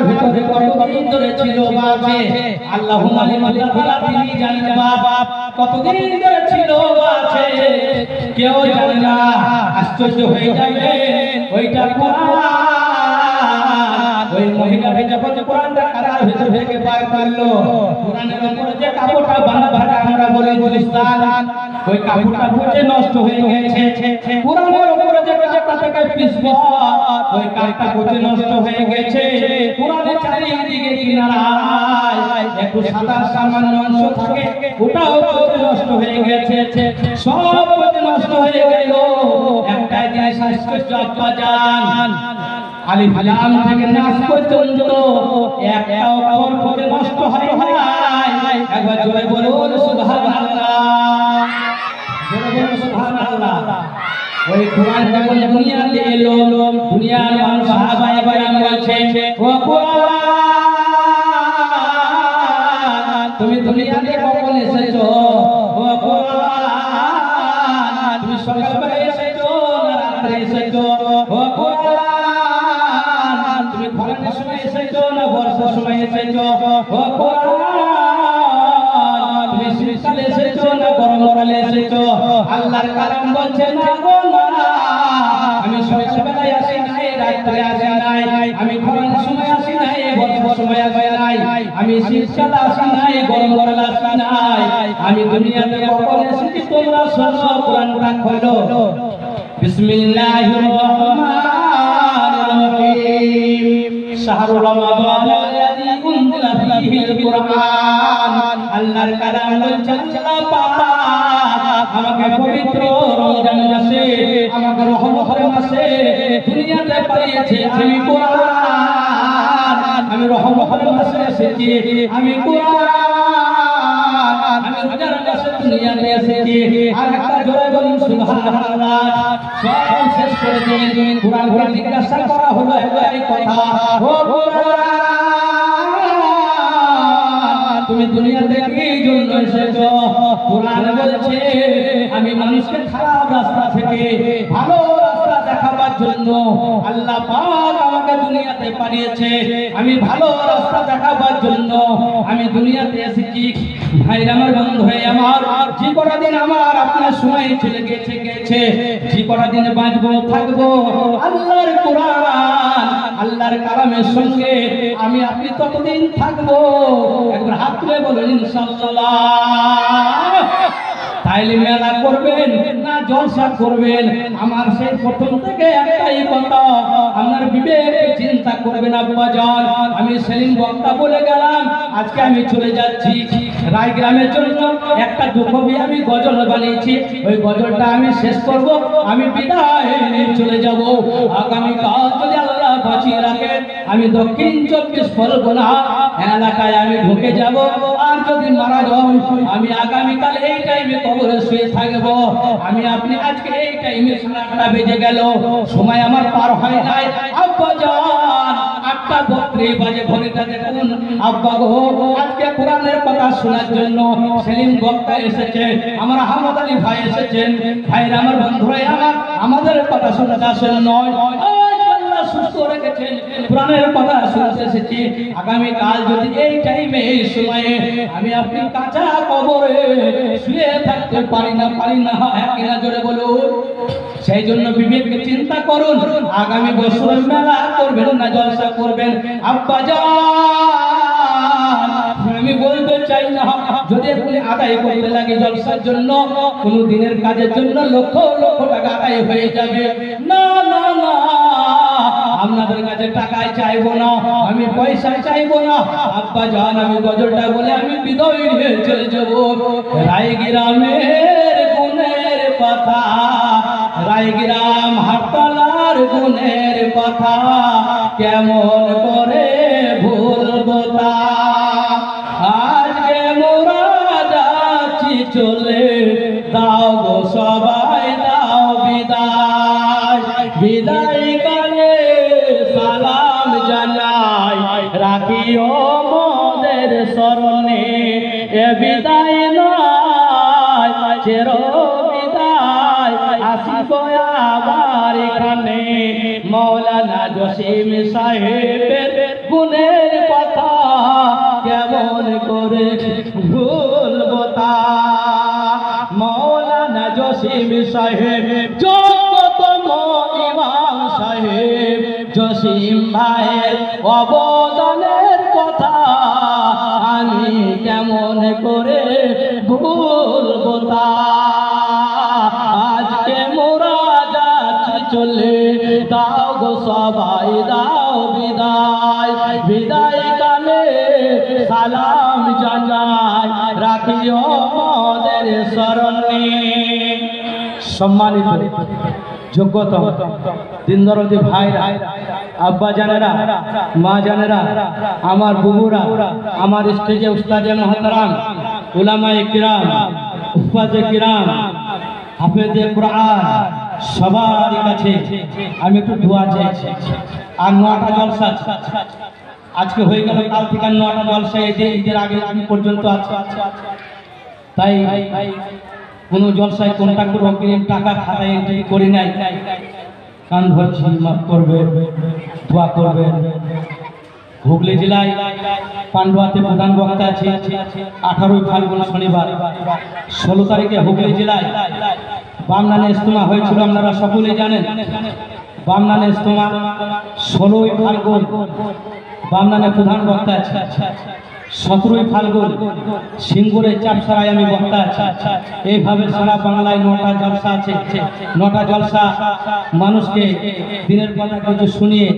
ভিতরে কতদিন ধরে ছিল বাজে আল্লাহু আল্লাহ তিনি জানেন বাবা কতদিন ধরে ছিল বাজে কেউ জানে না আশ্চর্য হয়ে যাবে ওইটা কোরআন ওই মহিলা যখন কোরআনটা কাদার ভিতর থেকে বার করলো কোরআনের উপরে যে কাপড়টা বাঁধা আমরা বলি গুলিস্তান ওই কাপড়টা পচে নষ্ট হয়ে গেছে কোরআনের উপরে যে কাপড়টা পিছবো ওই কাপড়টা পচে নষ্ট হয়ে গেছে কোরআনের চারিদিকে কিনারায় একটু সাদা সামান্য অংশ থাকে ওটাও পচে নষ্ট হয়ে গেছে সব পচে নষ্ট হয়ে গেল একটা জিনিস আশ্চর্য আব্বাজান আলিফ লাম থেকে নাস পর্যন্ত একটাও কাপড় পচে নষ্ট হয় নাই একবার জোরে বলুন সুবহানাল্লাহ জোরে বলুন সুবহানাল্লাহ ওই কোরআন যখন দুনিয়াতে এলো দুনিয়ার মানুষ সাহাবায়ে কেরাম বলছে ও কোরআন তুমি দুনিয়াতে কখন এসেছো ও কোরআন তুমি সকালবেলা এসেছো না রাতে এসেছো ও কোরআন তুমি খরার সময় এসেছো না বর্ষার সময় এসেছো ও কোরআন তুমি শীতকালে এসেছো না গরমকালে এসেছো আল্লাহর কালাম বলছে না গো না আমি সকালবেলায় আসি নাই রাতে আসি নাই আমি খরার সময় আসি নাই বর্ষার সময় আসি নাই আমি শীতকালে আসি নাই গরমকালে আসি নাই আমি দুনিয়াতে কখন এসেছি তোমরা শোনো কোরআনটা খোলো বিসমিল্লাহির রহমানির রহিম শাহরু রমাদান আল্লাযী উনজিলা ফীহিল কুরআন আল্লাহর কালাম বলছেন পাক আমাকে পবিত্র রমজান মাসে আমাকে রহমতের মাসে দুনিয়াতে পাঠিয়েছে আমি কোরআন আমি রহমতের মাসে এসেছি আমি কোরআন আমি রোজার মাসে দুনিয়াতে এসেছি আর একটা জোরে বলুন সুবহানাল্লাহ সব শেষ করে দিন কোরআন জিজ্ঞাসা করা হলো এই কথা ও কোরআন তুমি দুনিয়াতে কি জন্য এসেছো কোরআন বলছে আমি মানুষকে খারাপ রাস্তা থেকে ভালো রাস্তা দেখাবার জন্য আল্লাহ পাক আমাকে দুনিয়াতে পাঠিয়েছে আমি ভালো রাস্তা দেখাবার জন্য আমি দুনিয়াতে এসেছি ভাইরা আমার বন্ধু হয়ে আমার যে কটা দিন আমার আপনার সময় চলে গেছে যে কটা দিন বাঁচবো থাকবো আল্লাহর কোরআন আল্লাহর কালামের সঙ্গে আমি আপনি ততদিন থাকবো একবার হাত তুলে বলুন ইনশাআল্লাহ তাইলে মেলা করবেন না জলসা করবেন আমার সেই প্রথম থেকে একটাই কথা আপনার বিবেক চিন্তা করবেন আব্বাজান আমি সেলিম বক্তা বলে গেলাম আজকে আমি চলে যাচ্ছি রায়গ্রামের জন্য একটা দুকবি আমি গজল বানিয়েছি ওই গজলটা আমি শেষ করব আমি বিদায় নিয়ে চলে যাব আগামী কাল যদি আল্লাহ বাঁচিয়ে রাখেন আমি দক্ষিণ 24 পরগনা এলাকায় আমি ঢুকে যাব আর যদি মারা যাই আমি আগামী কাল এই টাইমে কবরে শুয়ে থাকব আমি আপনি আজকে এই টাইমে 9টা বেজে গেল সময় আমার পার হয় নাই আব্বাজান 8:32 বাজে ঘড়িটা দেখুন আব্বা গো আজকে কোরআনের কথা শোনার জন্য সেলিম বক্তা এসেছে আমার আহমদ আলী ভাই এসেছেন ভাইরা আমার বন্ধুরা আমাদের কথা শুনতে আসেন নয় সুস্থ রেখেছেন কোরআনের কথা শুনতে এসেছি আগামী কাল যদি এই টাইমে এই সময়ে আমি আপনি কাঁচা কবরে শুয়ে থাকতে পারি না একলা জোরে বলুন সেই জন্য বিবেককে চিন্তা করুন আগামী বছর মেলা করবেন না জলসা করবেন আব্বাজান আমি বলতে চাই না যদি আপনি আদায় করতে লাগে জলসার জন্য কোন দিনের কাজের জন্য লক্ষ লক্ষ টাকা আদায় হয়ে যাবে না না না আপনাদের কাছে টাকায় চাইবো না আমি পয়সা চাইবো না আব্বাজান আমি গজলটা বলে আমি বিদায় নিয়ে চলে যাব রায়গ্রামের গুণের কথা রায়গ্রাম হাটতলার গুণের কথা কেমন করে ভুলবো তা আজকে মোরা যাচ্ছি চলে দাও গো সবাই দাও বিদায় বিদায় কালে সালাম জানাই রাখিও মোদের স্মরণে এ বিদায় নয় চির বিদায় আসিব আবার এখানে মৌলানা জসিম সাহেবের গুণের কথা কেমন করে ভুলবো তা। মৌলানা জসিম সাহেব যোগ্যতম ইমাম সাহেব, জসিম ভাইয়ের অবদানের কথা আমি কেমন করে ভুলবো তা। আজকে মোরা যাচ্ছি চলে, দাও গো সবাই দাও বিদায়। বিদায় কালে সালাম জানাই, রাখিও আমাদের স্মরণে। সম্মানিত যোগ্যতম দিনদরদি ভাইরা, আব্বা জানেরা, মা জানেরা, আমার বুবুরা, আমার স্টেজে উস্তাদে মুহতারাম, উলামায়ে কিরাম, উফাজে কিরাম, হাফেজে কুরআন, সবার কাছে আমি একটু দোয়া চাইছি। আর 9টা জলসা আজকে হয়ে গেল, কাল থেকে 9টা জলসা ঈদের আগে পর্যন্ত আছে। তাই কোন জলসায় কোনটা করবো টাকা খাতায় এন্ট্রি করি নাই, কান ধরছি, মাফ করবে, দোয়া করবে। হুগলি জেলায় পান্ডুয়াতে প্রধান বক্তা আছে 18 ফাল্গুন শনিবার। 16 তারিখে হুগলি জেলায় বামনানে ইজতেমা হয়েছিল, আপনারা সকলেই জানেন। বামনানে ইজতেমা 16 ফাল্গুন বামনানে প্রধান বক্তা আছে। 17 ফাল্গুন সিঙ্গুরে চাপসারায় আমি বক্তা আছি। এইভাবে সারা বাংলায় 9টা জলসা আছে। 9টা জলসা মানুষকে দিনের কথা কিছু শুনিয়ে